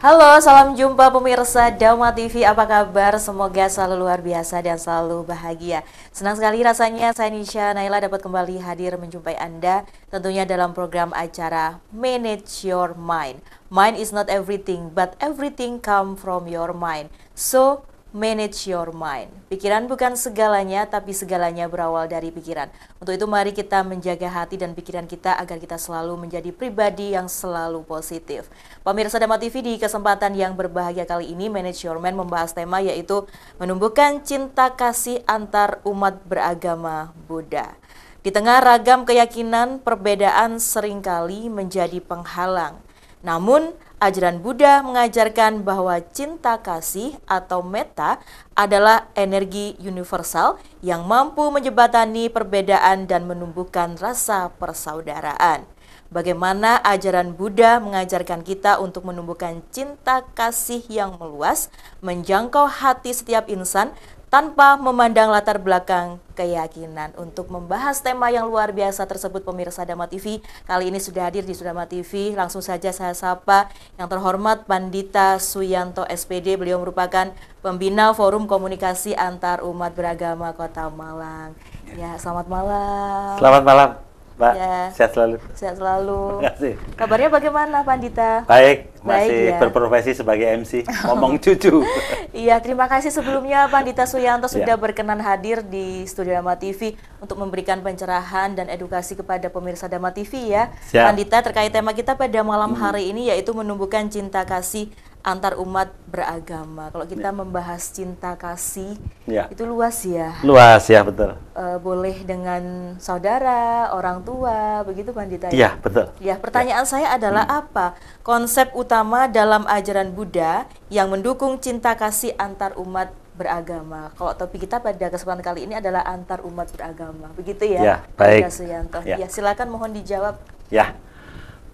Halo, salam jumpa pemirsa Dama TV. Apa kabar? Semoga selalu luar biasa dan selalu bahagia. Senang sekali rasanya saya Nisha Naila dapat kembali hadir menjumpai Anda tentunya dalam program acara Manage Your Mind. Mind is not everything, but everything come from your mind. So, manage your mind. Pikiran bukan segalanya, tapi segalanya berawal dari pikiran. Untuk itu mari kita menjaga hati dan pikiran kita agar kita selalu menjadi pribadi yang selalu positif. Pemirsa Dama TV, di kesempatan yang berbahagia kali ini, Manage Your Mind membahas tema yaitu menumbuhkan cinta kasih antar umat beragama Buddha. Di tengah ragam keyakinan, perbedaan seringkali menjadi penghalang. Namun, ajaran Buddha mengajarkan bahwa cinta kasih atau metta adalah energi universal yang mampu menjembatani perbedaan dan menumbuhkan rasa persaudaraan. Bagaimana ajaran Buddha mengajarkan kita untuk menumbuhkan cinta kasih yang meluas, menjangkau hati setiap insan, tanpa memandang latar belakang keyakinan. Untuk membahas tema yang luar biasa tersebut, pemirsa Dama TV, kali ini sudah hadir di Dama TV. Langsung saja saya sapa yang terhormat Pandita Suyanto SPD. Beliau merupakan pembina Forum Komunikasi Antar Umat Beragama Kota Malang. Ya, selamat malam. Selamat malam, Mbak. Ya, sehat selalu. Sehat selalu. Terima kasih. Kabarnya bagaimana, Pandita? Baik, Baik, masih ya. berprofesi sebagai MC, ngomong cucu. Iya, terima kasih sebelumnya Pandita Suyanto sudah Ya. berkenan hadir di Studio Dama TV untuk memberikan pencerahan dan edukasi kepada pemirsa Dama TV ya. Siap. Pandita, terkait tema kita pada malam hari ini yaitu menumbuhkan cinta kasih antar umat beragama. Kalau kita membahas cinta kasih, Ya. itu luas ya. Luas ya, betul. Boleh dengan saudara, orang tua, begitu Pandita? Iya, betul. Ya, pertanyaan saya adalah apa konsep utama dalam ajaran Buddha yang mendukung cinta kasih antar umat beragama? Kalau topik kita pada kesempatan kali ini adalah antar umat beragama, begitu ya? Ya, baik. Pak Suyanto. Ya. Ya, silakan mohon dijawab. Ya,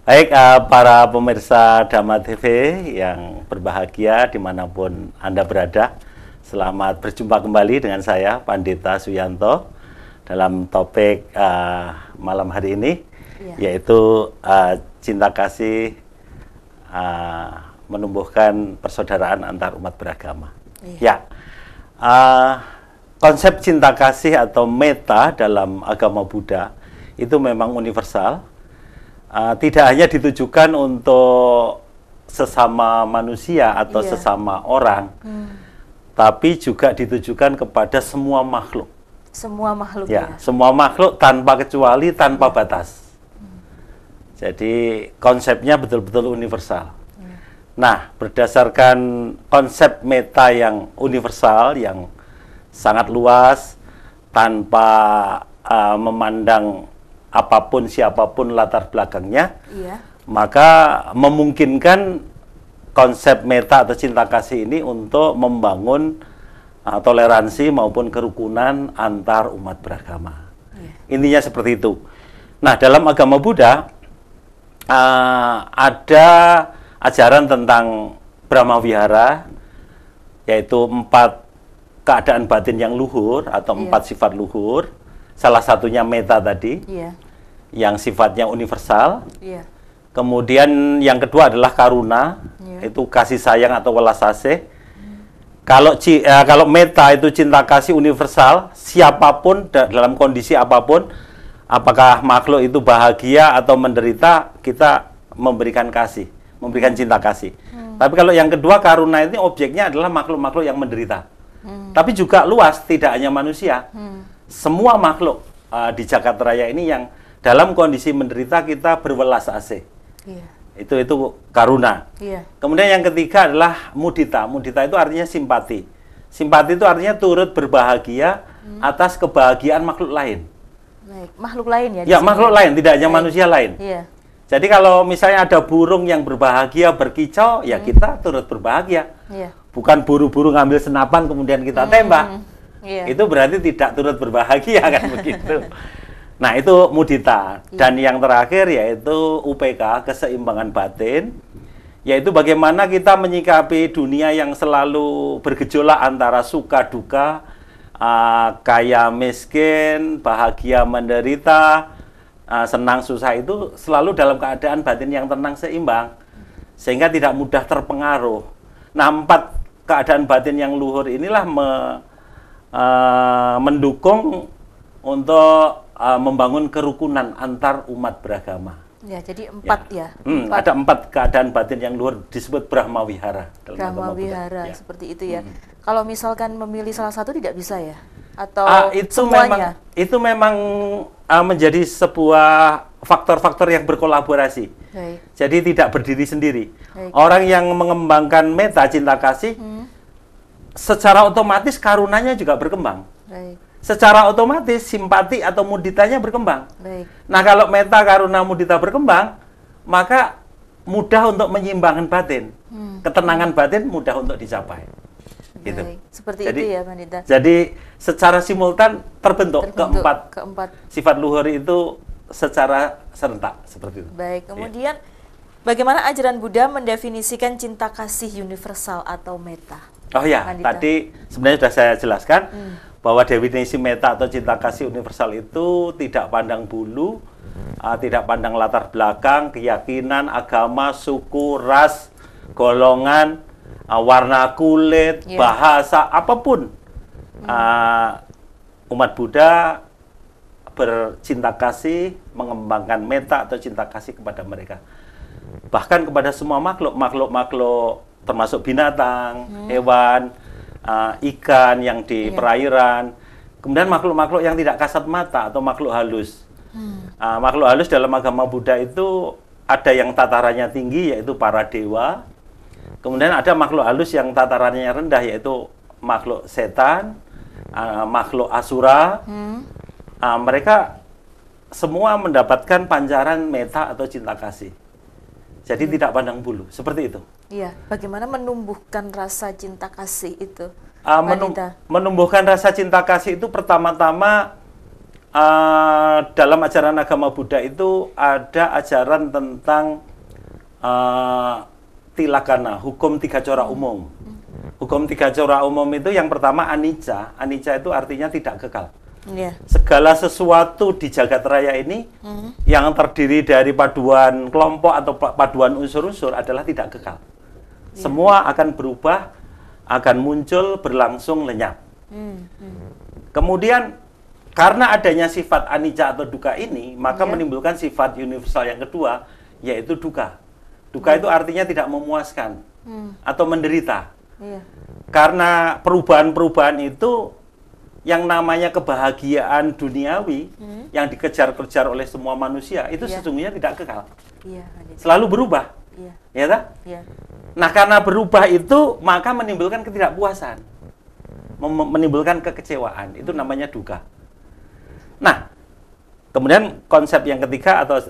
baik, para pemirsa Dama TV yang berbahagia dimanapun Anda berada. Selamat berjumpa kembali dengan saya, Pandita Suyanto, dalam topik malam hari ini, yaitu cinta kasih menumbuhkan persaudaraan antar umat beragama. Ya, konsep cinta kasih atau metta dalam agama Buddha itu memang universal. Tidak hanya ditujukan untuk sesama manusia atau sesama orang, tapi juga ditujukan kepada semua makhluk. Semua makhluk Ya, semua makhluk tanpa kecuali, tanpa batas. Jadi konsepnya betul-betul universal. Nah, berdasarkan konsep metta yang universal, yang sangat luas, tanpa memandang apapun siapapun latar belakangnya, maka memungkinkan konsep metta atau cinta kasih ini untuk membangun toleransi maupun kerukunan antar umat beragama. Intinya seperti itu. Nah, dalam agama Buddha ada ajaran tentang Brahma Vihara, yaitu 4 keadaan batin yang luhur atau 4 sifat luhur. Salah satunya metta tadi, yang sifatnya universal. Kemudian yang kedua adalah karuna, itu kasih sayang atau welas asih. Kalau metta itu cinta kasih universal, siapapun dalam kondisi apapun, apakah makhluk itu bahagia atau menderita, kita memberikan kasih, memberikan cinta kasih. Tapi kalau yang kedua karuna ini objeknya adalah makhluk-makhluk yang menderita. Tapi juga luas, tidak hanya manusia. Semua makhluk di Jagat Raya ini yang dalam kondisi menderita kita berwelas asih. Itu karuna. Kemudian yang ketiga adalah mudita. Mudita itu artinya simpati. Simpati itu artinya turut berbahagia atas kebahagiaan makhluk lain. Makhluk lain ya? Ya, makhluk lain, tidak hanya manusia lain. Jadi kalau misalnya ada burung yang berbahagia, berkicau, ya kita turut berbahagia. Bukan buru-buru ngambil senapan kemudian kita tembak. Itu berarti tidak turut berbahagia, kan begitu. Nah, itu mudita. Dan yang terakhir yaitu UPK, keseimbangan batin, yaitu bagaimana kita menyikapi dunia yang selalu bergejolak antara suka duka, kaya miskin, bahagia menderita, senang susah, itu selalu dalam keadaan batin yang tenang seimbang. sehingga tidak mudah terpengaruh. Nah, 4 keadaan batin yang luhur inilah mendukung untuk membangun kerukunan antar umat beragama. Ya, jadi 4 ya. Ada 4 keadaan batin yang luhur disebut Brahma Wihara. Brahma Wihara, ya. Seperti itu ya. Kalau misalkan memilih salah satu tidak bisa ya? Atau itu semuanya? memang menjadi sebuah faktor-faktor yang berkolaborasi. Baik. Jadi tidak berdiri sendiri. Baik. Orang yang mengembangkan meta cinta kasih, secara otomatis karunanya juga berkembang. Baik. Secara otomatis simpati atau muditanya berkembang. Baik. Nah, kalau meta, karuna, mudita berkembang, maka mudah untuk menyeimbangkan batin. Ketenangan batin mudah untuk dicapai. Gitu. Baik. Seperti Jadi, itu ya, Pandita. Jadi secara simultan terbentuk keempat sifat luhur itu secara serentak seperti itu. Baik. Kemudian bagaimana ajaran Buddha mendefinisikan cinta kasih universal atau meta? Oh ya, Pandita. tadi sebenarnya sudah saya jelaskan bahwa definisi meta atau cinta kasih universal itu tidak pandang bulu, tidak pandang latar belakang, keyakinan, agama, suku, ras, golongan, warna kulit, bahasa, apapun. Umat Buddha bercinta kasih, mengembangkan meta atau cinta kasih kepada mereka. Bahkan kepada semua makhluk termasuk binatang, hewan, ikan yang di perairan, kemudian makhluk-makhluk yang tidak kasat mata atau makhluk halus. Makhluk halus dalam agama Buddha itu ada yang tatarannya tinggi, yaitu para dewa. Kemudian ada makhluk halus yang tatarannya rendah, yaitu makhluk setan, makhluk asura. Mereka semua mendapatkan pancaran meta atau cinta kasih. Jadi tidak pandang bulu, seperti itu. Iya, bagaimana menumbuhkan rasa cinta kasih itu? Menumbuhkan rasa cinta kasih itu pertama-tama dalam ajaran agama Buddha itu ada ajaran tentang tilakana, hukum 3 cora umum. Hukum 3 cora umum itu yang pertama anicca. Anicca itu artinya tidak kekal. Segala sesuatu di jagat raya ini yang terdiri dari paduan kelompok atau paduan unsur-unsur adalah tidak kekal. Semua akan berubah, akan muncul, berlangsung, lenyap. Kemudian karena adanya sifat anicca atau dukkha ini, maka menimbulkan sifat universal yang kedua, yaitu dukkha. Dukkha itu artinya tidak memuaskan atau menderita. Karena perubahan-perubahan itu yang namanya kebahagiaan duniawi yang dikejar-kejar oleh semua manusia itu sesungguhnya tidak kekal. Selalu berubah. Ya tak? Nah, karena berubah itu maka menimbulkan ketidakpuasan. Menimbulkan kekecewaan. Itu namanya dukkha. Nah, kemudian konsep yang ketiga atau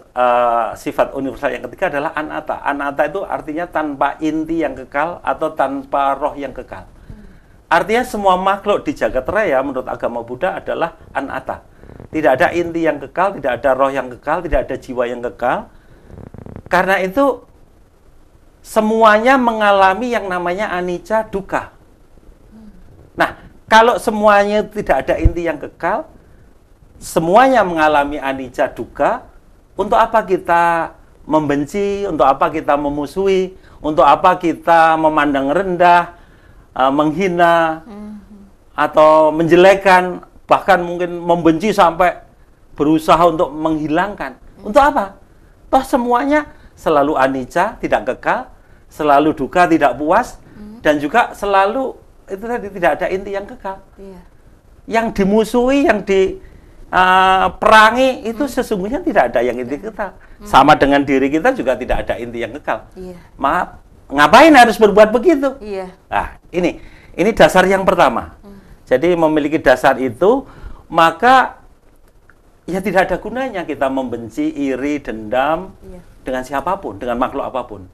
sifat universal yang ketiga adalah anatta. Anatta itu artinya tanpa inti yang kekal atau tanpa roh yang kekal. Artinya semua makhluk di jagat raya menurut agama Buddha adalah anatta. Tidak ada inti yang kekal, tidak ada roh yang kekal, tidak ada jiwa yang kekal. Karena itu semuanya mengalami yang namanya anicca, dukkha. Nah, kalau semuanya tidak ada inti yang kekal, semuanya mengalami anicca, dukkha, untuk apa kita membenci, untuk apa kita memusuhi, untuk apa kita memandang rendah, menghina, atau menjelekkan, bahkan mungkin membenci sampai berusaha untuk menghilangkan. Untuk apa? Toh semuanya selalu anicca, tidak kekal, selalu dukkha, tidak puas, dan juga selalu itu tadi tidak ada inti yang kekal. Yang dimusuhi, yang diperangi itu sesungguhnya tidak ada yang inti kekal. Sama dengan diri kita juga tidak ada inti yang kekal. Maaf, ngapain harus berbuat begitu? Nah, ini dasar yang pertama. Jadi memiliki dasar itu, maka ya tidak ada gunanya kita membenci, iri, dendam dengan siapapun, dengan makhluk apapun.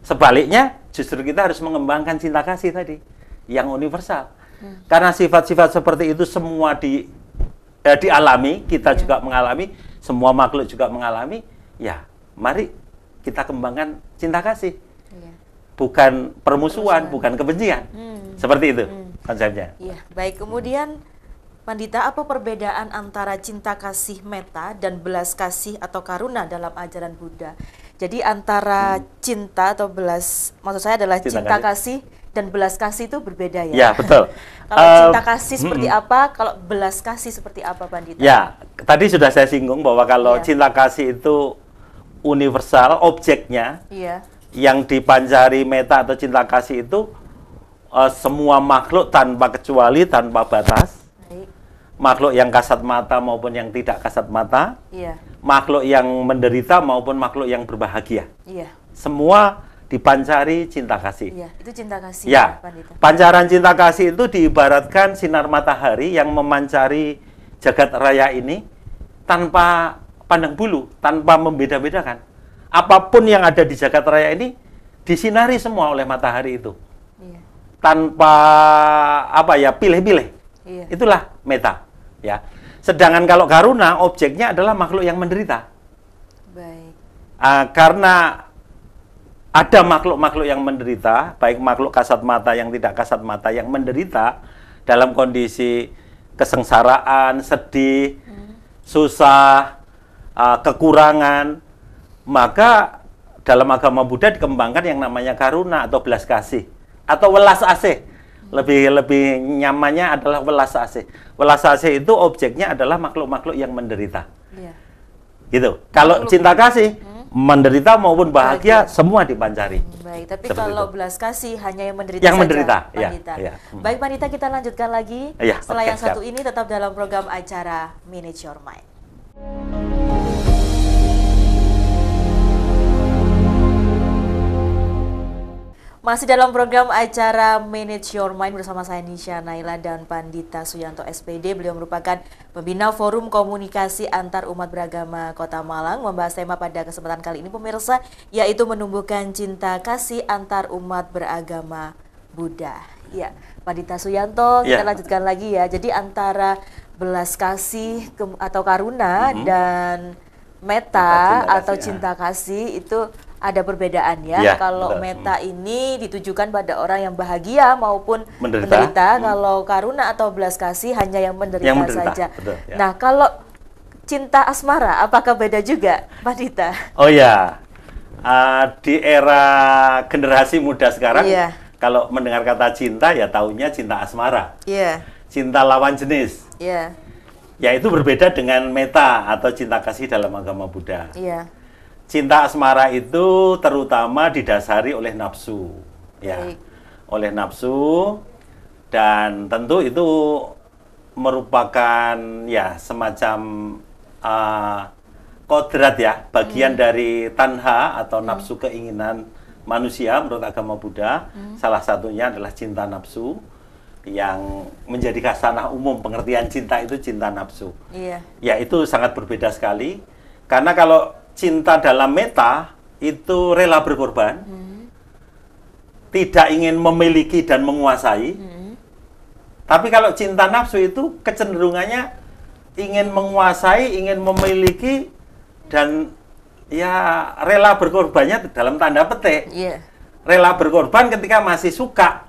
Sebaliknya, justru kita harus mengembangkan cinta kasih tadi, yang universal. Karena sifat-sifat seperti itu semua dialami, kita juga mengalami, semua makhluk juga mengalami, ya mari kita kembangkan cinta kasih. Bukan permusuhan, bukan kebencian. Seperti itu konsepnya. Baik, kemudian Pandita, apa perbedaan antara cinta kasih metta dan belas kasih atau karuna dalam ajaran Buddha? Jadi antara cinta atau belas, maksud saya adalah cinta kasih dan belas kasih itu berbeda ya? Ya, betul. Kalau cinta kasih seperti apa, kalau belas kasih seperti apa, Pandita? Ya, tadi sudah saya singgung bahwa kalau cinta kasih itu universal, objeknya, yang dipanjari metta atau cinta kasih itu semua makhluk tanpa kecuali, tanpa batas. Makhluk yang kasat mata maupun yang tidak kasat mata, makhluk yang menderita maupun makhluk yang berbahagia, semua dipancari cinta kasih. Itu cinta kasih. Ya, pancaran cinta kasih itu diibaratkan sinar matahari yang memancari jagat raya ini tanpa pandang bulu, tanpa membeda-bedakan. Apapun yang ada di jagat raya ini disinari semua oleh matahari itu, tanpa pilih-pilih. Itulah metta. Ya, sedangkan kalau karuna objeknya adalah makhluk yang menderita. Baik. Karena ada makhluk-makhluk yang menderita, baik makhluk kasat mata yang tidak kasat mata yang menderita dalam kondisi kesengsaraan, sedih, susah, kekurangan, maka dalam agama Buddha dikembangkan yang namanya karuna atau belas kasih atau welas asih. Lebih nyamannya adalah welas asih. Welas asih itu objeknya adalah makhluk-makhluk yang menderita. Gitu. Kalau cinta kasih, menderita maupun bahagia semua dipancari. Baik, tapi seperti kalau belas kasih hanya yang menderita yang saja, menderita, Pandita. Baik, Pandita, kita lanjutkan lagi. Setelah yang satu ini tetap dalam program acara Manage Your Mind. Masih dalam program acara Manage Your Mind bersama saya Nisha Naila dan Pandita Suyanto SPD. Beliau merupakan pembina Forum Komunikasi Antar Umat Beragama Kota Malang. Membahas tema pada kesempatan kali ini pemirsa, yaitu menumbuhkan cinta kasih antar umat beragama Buddha. Ya, Pandita Suyanto, kita lanjutkan lagi ya. Jadi antara belas kasih atau karuna dan metta atau cinta kasih itu ada perbedaan ya. Kalau metta ini ditujukan pada orang yang bahagia maupun menderita. Kalau karuna atau belas kasih hanya yang menderita saja. Nah, kalau cinta asmara apakah beda juga, Pandita? Oh ya, di era generasi muda sekarang, kalau mendengar kata cinta ya taunya cinta asmara, cinta lawan jenis. Ya itu berbeda dengan metta atau cinta kasih dalam agama Buddha. Cinta asmara itu terutama didasari oleh nafsu, oleh nafsu, dan tentu itu merupakan ya semacam kodrat ya, bagian dari tanha atau nafsu keinginan manusia menurut agama Buddha. Salah satunya adalah cinta nafsu yang menjadi khasanah umum. Pengertian cinta itu cinta nafsu. Ya itu sangat berbeda sekali, karena kalau cinta dalam metta itu rela berkorban, tidak ingin memiliki dan menguasai. Tapi kalau cinta nafsu itu kecenderungannya ingin menguasai, ingin memiliki, dan ya rela berkorbannya dalam tanda petik. Rela berkorban ketika masih suka.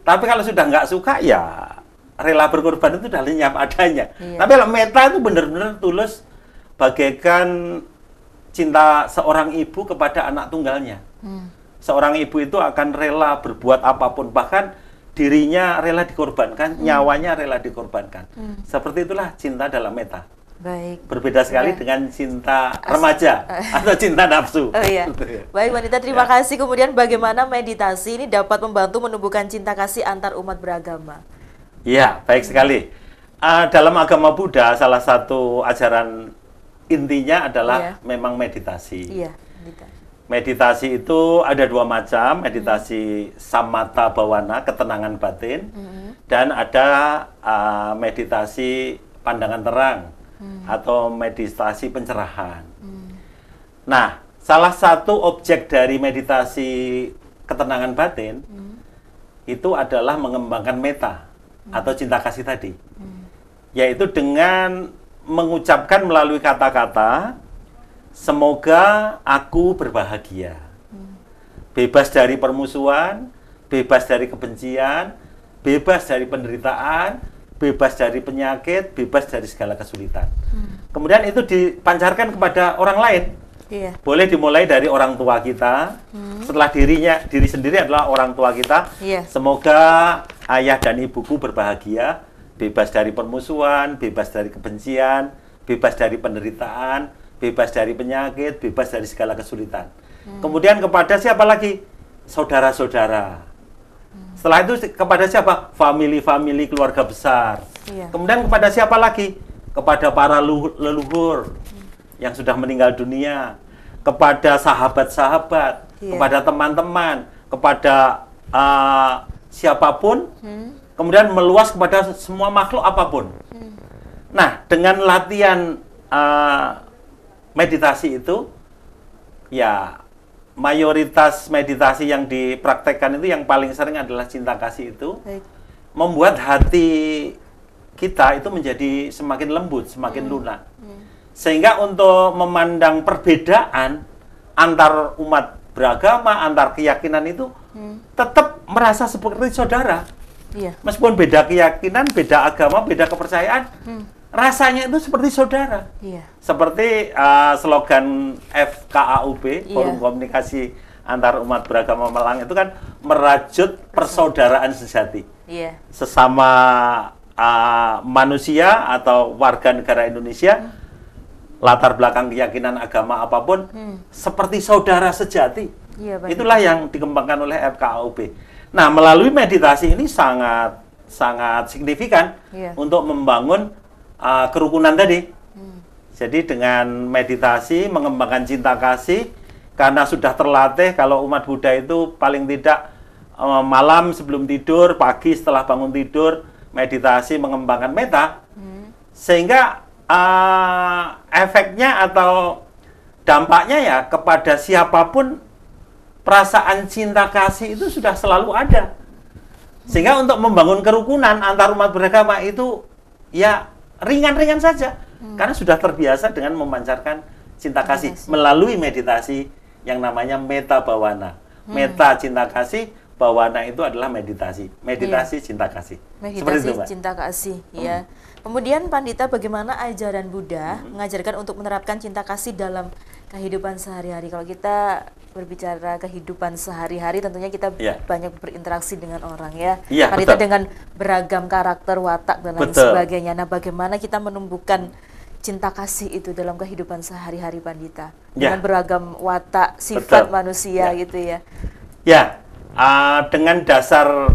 Tapi kalau sudah nggak suka, ya rela berkorban itu udah lenyap adanya. Tapi kalau metta itu benar-benar tulus, bagaikan cinta seorang ibu kepada anak tunggalnya. Seorang ibu itu akan rela berbuat apapun, bahkan dirinya rela dikorbankan, nyawanya rela dikorbankan. Seperti itulah cinta dalam metta. Baik. Berbeda sekali dengan cinta remaja atau cinta nafsu. Baik, Wanita, terima kasih. Kemudian bagaimana meditasi ini dapat membantu menumbuhkan cinta kasih antar umat beragama? Ya, baik sekali. Dalam agama Buddha, salah satu ajaran intinya adalah memang meditasi. Meditasi itu ada dua macam, meditasi samatha bhavana, ketenangan batin, dan ada meditasi pandangan terang atau meditasi pencerahan. Nah, salah satu objek dari meditasi ketenangan batin itu adalah mengembangkan metta atau cinta kasih tadi, yaitu dengan mengucapkan melalui kata-kata, semoga aku berbahagia, bebas dari permusuhan, bebas dari kebencian, bebas dari penderitaan, bebas dari penyakit, bebas dari segala kesulitan. Kemudian itu dipancarkan kepada orang lain. Iya. Boleh dimulai dari orang tua kita. Setelah diri sendiri adalah orang tua kita. Iya. Semoga ayah dan ibuku berbahagia, bebas dari permusuhan, bebas dari kebencian, bebas dari penderitaan, bebas dari penyakit, bebas dari segala kesulitan. Kemudian kepada siapa lagi? Saudara-saudara. Setelah itu kepada siapa? Family, keluarga besar. Iya. Kemudian kepada siapa lagi? Kepada para leluhur yang sudah meninggal dunia, kepada sahabat-sahabat, Iya. kepada teman-teman, kepada siapapun, kemudian meluas kepada semua makhluk apapun. Nah, dengan latihan meditasi itu, ya mayoritas meditasi yang dipraktekkan itu yang paling sering adalah cinta kasih itu. Baik. Membuat hati kita itu menjadi semakin lembut, semakin lunak. Sehingga untuk memandang perbedaan antar umat beragama, antar keyakinan itu tetap merasa seperti saudara. Iya. Meskipun beda keyakinan, beda agama, beda kepercayaan, rasanya itu seperti saudara. Iya. Seperti slogan FKAUB, Iya. Forum Komunikasi Antar Umat Beragama Malang itu kan merajut persaudaraan sejati. Iya. Sesama manusia atau warga negara Indonesia, latar belakang keyakinan agama apapun, seperti saudara sejati. Iya, Pak. Itulah yang dikembangkan oleh FKAUB. Nah, melalui meditasi ini sangat signifikan Iya. untuk membangun kerukunan tadi. Jadi dengan meditasi mengembangkan cinta kasih, karena sudah terlatih. Kalau umat Buddha itu paling tidak malam sebelum tidur, pagi setelah bangun tidur, meditasi mengembangkan metta, sehingga efeknya atau dampaknya ya kepada siapapun, perasaan cinta kasih itu sudah selalu ada. Sehingga untuk membangun kerukunan antar umat beragama itu ya ringan-ringan saja. Karena sudah terbiasa dengan memancarkan cinta kasih melalui meditasi yang namanya metta bawana. Metta cinta kasih, bawana itu adalah meditasi. Meditasi cinta kasih. Meditasi cinta kasih, ya. Kemudian Pandita, bagaimana ajaran Buddha mengajarkan untuk menerapkan cinta kasih dalam kehidupan sehari-hari? Kalau kita berbicara kehidupan sehari-hari, tentunya kita banyak berinteraksi dengan orang, ya. Pandita dengan beragam karakter, watak dan lain sebagainya. Nah, bagaimana kita menumbuhkan cinta kasih itu dalam kehidupan sehari-hari, Pandita? Dengan beragam watak, sifat manusia, gitu ya. Ya, dengan dasar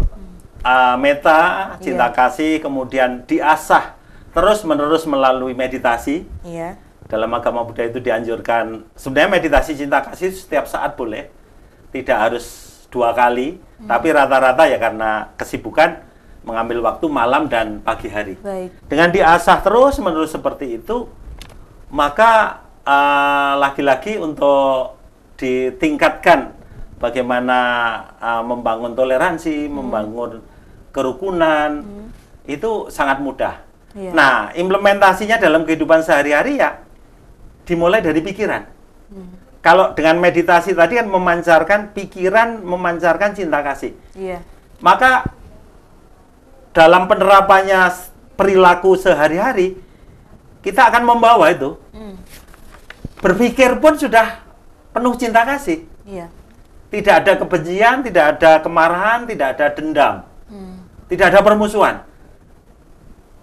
metta, cinta kasih, kemudian diasah terus-menerus melalui meditasi. Iya. Dalam agama Buddha itu dianjurkan, sebenarnya meditasi cinta kasih setiap saat boleh, tidak harus 2 kali, tapi rata-rata ya karena kesibukan mengambil waktu malam dan pagi hari. Baik. Dengan diasah terus-menerus seperti itu, maka lagi-lagi untuk ditingkatkan bagaimana membangun toleransi, membangun kerukunan, itu sangat mudah. Iya. Nah, implementasinya dalam kehidupan sehari-hari ya dimulai dari pikiran. Kalau dengan meditasi tadi kan memancarkan pikiran, memancarkan cinta kasih. Iya. Maka dalam penerapannya perilaku sehari-hari, kita akan membawa itu. Berpikir pun sudah penuh cinta kasih. Iya. Tidak ada kebencian, tidak ada kemarahan, tidak ada dendam. Tidak ada permusuhan.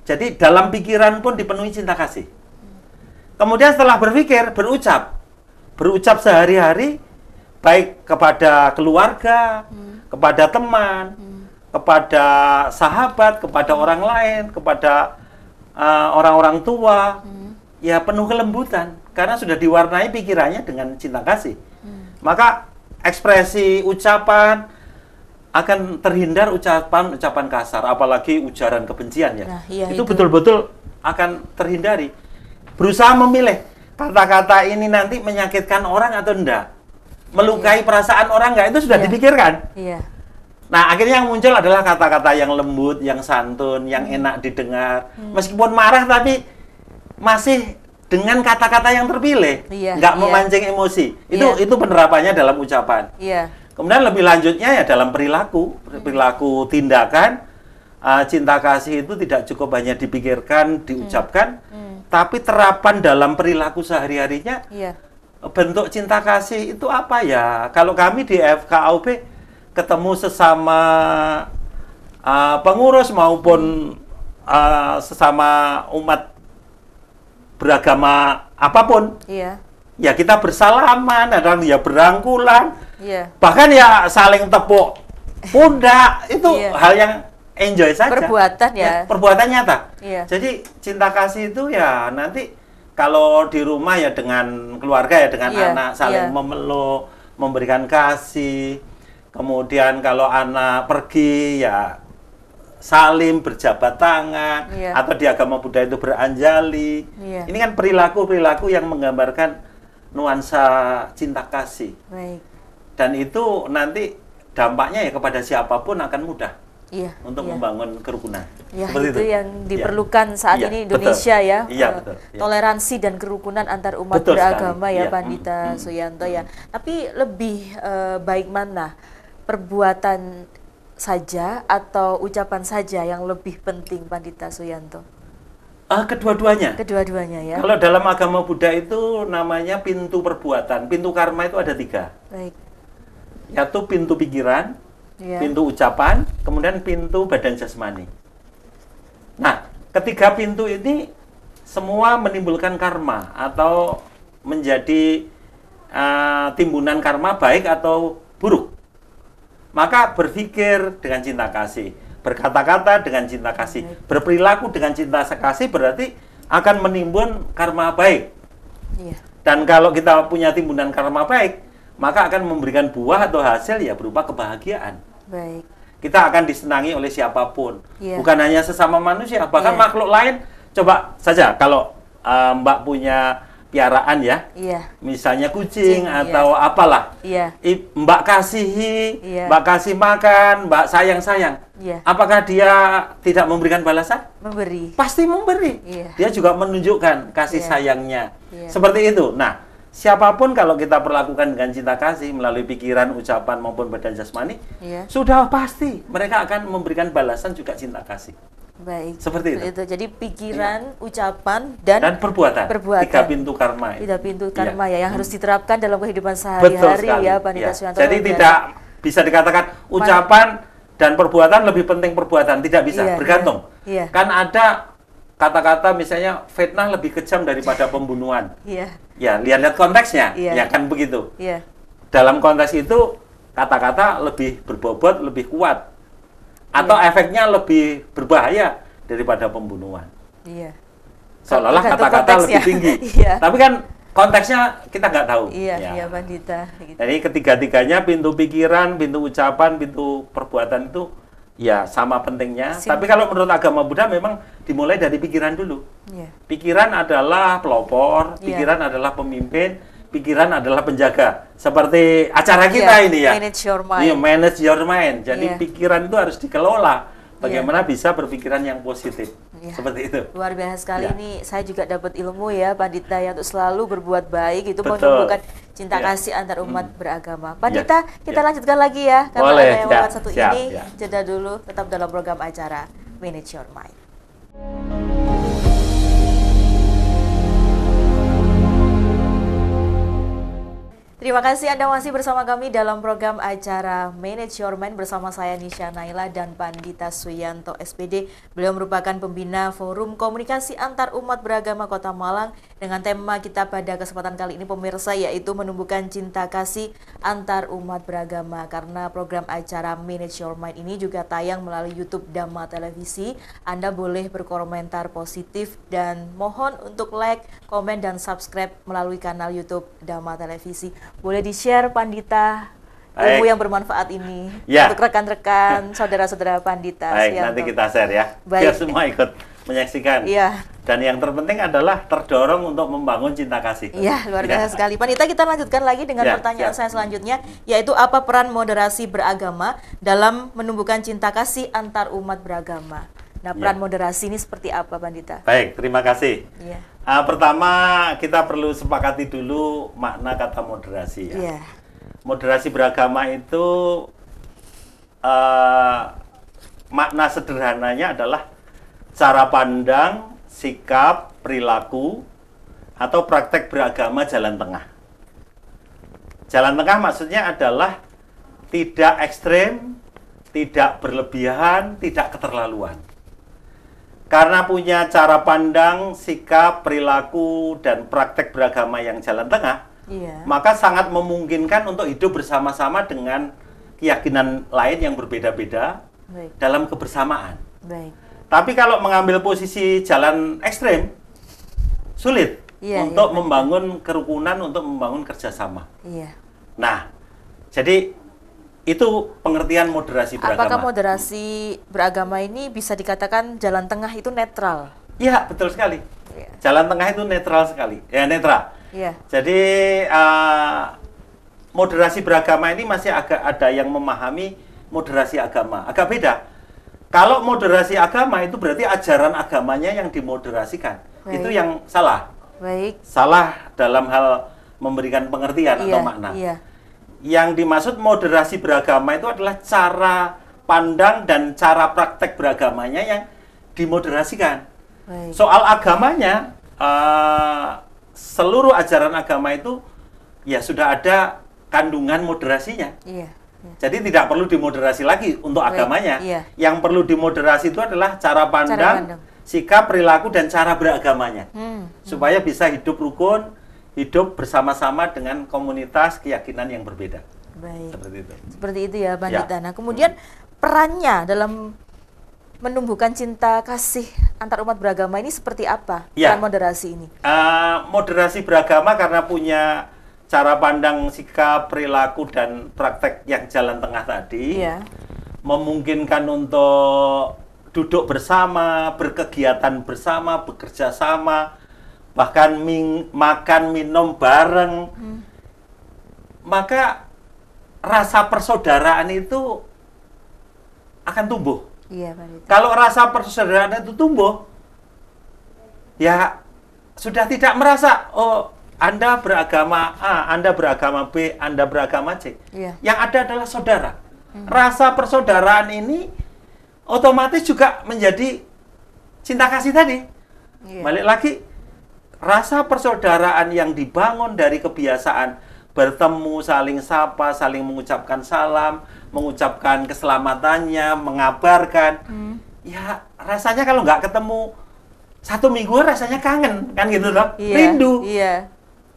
Jadi dalam pikiran pun dipenuhi cinta kasih. Kemudian setelah berpikir, berucap sehari-hari, baik kepada keluarga, kepada teman, kepada sahabat, kepada orang lain, kepada orang-orang tua, ya penuh kelembutan, karena sudah diwarnai pikirannya dengan cinta kasih. Maka ekspresi ucapan akan terhindar ucapan kasar, apalagi ujaran kebencian ya. Nah, iya, itu betul-betul akan terhindari. Berusaha memilih kata-kata ini nanti menyakitkan orang atau enggak, melukai perasaan orang enggak, itu sudah dipikirkan. Iya. Nah, akhirnya yang muncul adalah kata-kata yang lembut, yang santun, yang enak didengar. Meskipun marah tapi masih dengan kata-kata yang terpilih, nggak memancing emosi. Itu penerapannya dalam ucapan. Iya. Kemudian lebih lanjutnya ya dalam perilaku tindakan, cinta kasih itu tidak cukup hanya dipikirkan, diucapkan, tapi terapan dalam perilaku sehari-harinya. Iya. Bentuk cinta kasih itu apa ya? Kalau kami di FKAUB ketemu sesama pengurus maupun sesama umat beragama apapun, Iya. ya kita bersalaman, kadang ya berangkulan, Iya. bahkan ya saling tepuk pundak, itu Iya. hal yang enjoy saja. Perbuatan ya. Perbuatan nyata. Iya. Jadi cinta kasih itu ya nanti kalau di rumah ya dengan keluarga ya dengan Iya, anak saling iya. memeluk, memberikan kasih. Kemudian kalau anak pergi ya salim, berjabat tangan, Iya. atau di agama Buddha itu beranjali. Iya. Ini kan perilaku-perilaku yang menggambarkan nuansa cinta kasih. Baik. Dan itu nanti dampaknya ya kepada siapapun akan mudah Iya. untuk iya. membangun kerukunan. Ya, Seperti itu yang Iya. diperlukan saat Iya, ini betul. Indonesia ya. Iya, Eh, betul. Iya. Toleransi dan kerukunan antar umat Betul beragama sekali. ya, Iya. Pandita Suyanto ya. Tapi lebih baik mana? Perbuatan saja atau ucapan saja yang lebih penting, Pandita Suyanto? Kedua-duanya. Kedua-duanya ya. Kalau dalam agama Buddha itu namanya pintu perbuatan. Pintu karma itu ada 3. Baik. Yaitu pintu pikiran, Ya. pintu ucapan, kemudian pintu badan jasmani. Nah, ketiga pintu ini semua menimbulkan karma atau menjadi timbunan karma baik atau buruk. Maka berpikir dengan cinta kasih, berkata-kata dengan cinta kasih, berperilaku dengan cinta kasih berarti akan menimbun karma baik. Iya. Dan kalau kita punya timbunan karma baik, maka akan memberikan buah atau hasil ya berupa kebahagiaan. Baik. Kita akan disenangi oleh siapapun, Iya. bukan hanya sesama manusia, bahkan Iya. makhluk lain. Coba saja kalau Mbak punya piaraan ya, Iya. misalnya kucing Kucing, iya. atau apalah, Iya. Mbak kasihi, Iya. Mbak kasih makan, Mbak sayang-sayang. Iya. Apakah dia tidak memberikan balasan? Memberi. Pasti memberi. Iya. Dia juga menunjukkan kasih Iya. sayangnya. Iya. Seperti itu. Nah, siapapun kalau kita perlakukan dengan cinta kasih melalui pikiran, ucapan maupun badan jasmani, Iya. sudah pasti mereka akan memberikan balasan juga cinta kasih. Baik. Seperti itu. Jadi pikiran, ucapan dan Dan perbuatan. Perbuatan. 3 pintu karma. itu. tidak pintu Iya. karma ya yang harus diterapkan dalam kehidupan Betul sehari-hari sekali. ya, Pandita Iya. Suyanto. Jadi luar biasa. tidak bisa dikatakan ucapan dan perbuatan lebih penting perbuatan, tidak bisa, Iya, bergantung. iya. Kan ada kata-kata misalnya fitnah lebih kejam daripada pembunuhan. Iya. Ya, lihat-lihat konteksnya. Iya. Ya kan begitu. Iya. Dalam konteks itu kata-kata lebih berbobot, lebih kuat. Atau Iya. efeknya lebih berbahaya daripada pembunuhan. Iya. Seolah-olah Tergantung kata-kata konteksnya. lebih tinggi. Iya. Tapi kan konteksnya kita nggak tahu. Iya, Ya. iya Pandita gitu. Jadi ketiga-tiganya pintu pikiran, pintu ucapan, pintu perbuatan itu ya sama pentingnya. Tapi kalau menurut agama Buddha memang dimulai dari pikiran dulu. Iya. Pikiran adalah pelopor, Iya. pikiran adalah pemimpin, pikiran adalah penjaga. Seperti acara kita Iya, ini ya. manage your mind. Iya, manage your mind. Jadi Iya. pikiran itu harus dikelola. Bagaimana bisa berpikiran yang positif. Iya. Seperti itu. Luar biasa sekali Ya. ini saya juga dapat ilmu ya Pandita ya untuk selalu berbuat baik itu Betul. menumbuhkan cinta Ya. kasih antar umat beragama. Pandita, kita Ya. lanjutkan lagi ya karena Boleh, ada yang ya. lewat satu Siap, ini. ya. Jeda dulu tetap dalam program acara Manage Your Mind. Terima kasih Anda masih bersama kami dalam program acara Manage Your Mind bersama saya Nisha Naila dan Pandita Suyanto SPD. Beliau merupakan pembina Forum Komunikasi Antar Umat Beragama Kota Malang dengan tema kita pada kesempatan kali ini pemirsa yaitu menumbuhkan cinta kasih antar umat beragama. Karena program acara Manage Your Mind ini juga tayang melalui YouTube Dhamma Televisi. Anda boleh berkomentar positif dan mohon untuk like, komen dan subscribe melalui kanal YouTube Dhamma Televisi. Boleh di-share Pandita ilmu Baik. yang bermanfaat ini Ya. untuk rekan-rekan saudara-saudara Pandita Baik, Suyanto. nanti kita share ya. Baik. Biar semua ikut menyaksikan. Iya. Dan yang terpenting adalah terdorong untuk membangun cinta kasih. Iya, luar biasa Ya. sekali. Pandita, kita lanjutkan lagi dengan Ya, pertanyaan siap. saya selanjutnya, yaitu apa peran moderasi beragama dalam menumbuhkan cinta kasih antar umat beragama? Nah, peran Ya. moderasi ini seperti apa, Pandita? Baik, terima kasih. Iya. Pertama, kita perlu sepakati dulu makna kata moderasi ya. Iya. Moderasi beragama itu makna sederhananya adalah cara pandang, sikap, perilaku, atau praktek beragama jalan tengah. Jalan tengah maksudnya adalah tidak ekstrem, tidak berlebihan, tidak keterlaluan. Karena punya cara pandang, sikap, perilaku, dan praktek beragama yang jalan tengah, maka sangat memungkinkan untuk hidup bersama-sama dengan keyakinan lain yang berbeda-beda dalam kebersamaan. Tapi kalau mengambil posisi jalan ekstrem, sulit untuk membangun kerukunan, untuk membangun kerjasama. Nah, jadi itu pengertian moderasi beragama. Apakah moderasi beragama ini bisa dikatakan jalan tengah itu netral? Iya, betul sekali. Jalan tengah itu netral sekali. Ya, netral. Jadi moderasi beragama ini masih agak ada yang memahami moderasi agama. Agak beda. Kalau moderasi agama itu berarti ajaran agamanya yang dimoderasikan. Itu yang salah. Salah dalam hal memberikan pengertian atau makna. Yang dimaksud moderasi beragama itu adalah cara pandang dan cara praktek beragamanya yang dimoderasikan. Soal agamanya, seluruh ajaran agama itu ya sudah ada kandungan moderasinya. Jadi tidak perlu dimoderasi lagi untuk agamanya. Yang perlu dimoderasi itu adalah cara pandang, sikap, perilaku, dan cara beragamanya. Supaya bisa hidup rukun, hidup bersama-sama dengan komunitas keyakinan yang berbeda. Seperti itu ya, Pandita. Nah, kemudian perannya dalam menumbuhkan cinta kasih antar umat beragama ini seperti apa? Peran moderasi ini? Moderasi beragama karena punya cara pandang, sikap, perilaku, dan praktek yang jalan tengah tadi, memungkinkan untuk duduk bersama, berkegiatan bersama, bekerja sama, bahkan makan minum bareng, maka rasa persaudaraan itu akan tumbuh. Kalau rasa persaudaraan itu tumbuh, ya sudah tidak merasa Anda beragama A, Anda beragama B, Anda beragama C. Yang ada adalah saudara. Rasa persaudaraan ini otomatis juga menjadi cinta kasih tadi. Balik lagi, rasa persaudaraan yang dibangun dari kebiasaan bertemu, saling sapa, saling mengucapkan salam, mengucapkan keselamatannya, mengabarkan. Ya rasanya kalau nggak ketemu 1 minggu rasanya kangen, kan gitu loh, rindu.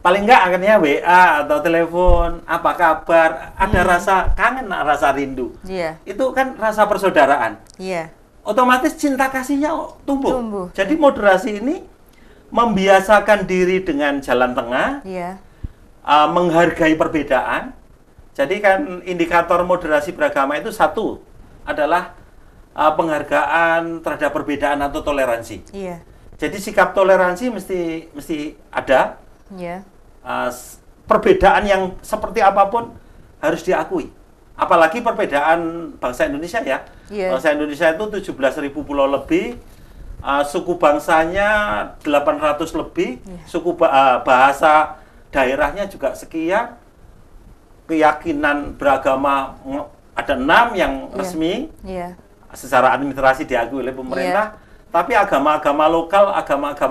Paling nggak akhirnya WA atau telepon, apa kabar, ada rasa kangen, rasa rindu. Itu kan rasa persaudaraan. Otomatis cinta kasihnya tumbuh. Jadi moderasi ini membiasakan diri dengan jalan tengah, menghargai perbedaan. Jadi kan indikator moderasi beragama itu satu adalah penghargaan terhadap perbedaan atau toleransi. Jadi sikap toleransi mesti ada. Perbedaan yang seperti apapun harus diakui. Apalagi perbedaan bangsa Indonesia ya. Bangsa Indonesia itu 17.000 pulau lebih. Suku bangsanya 800 lebih, suku bahasa daerahnya juga sekian, keyakinan beragama ada 6 yang resmi, secara administrasi diakui oleh pemerintah, tapi agama-agama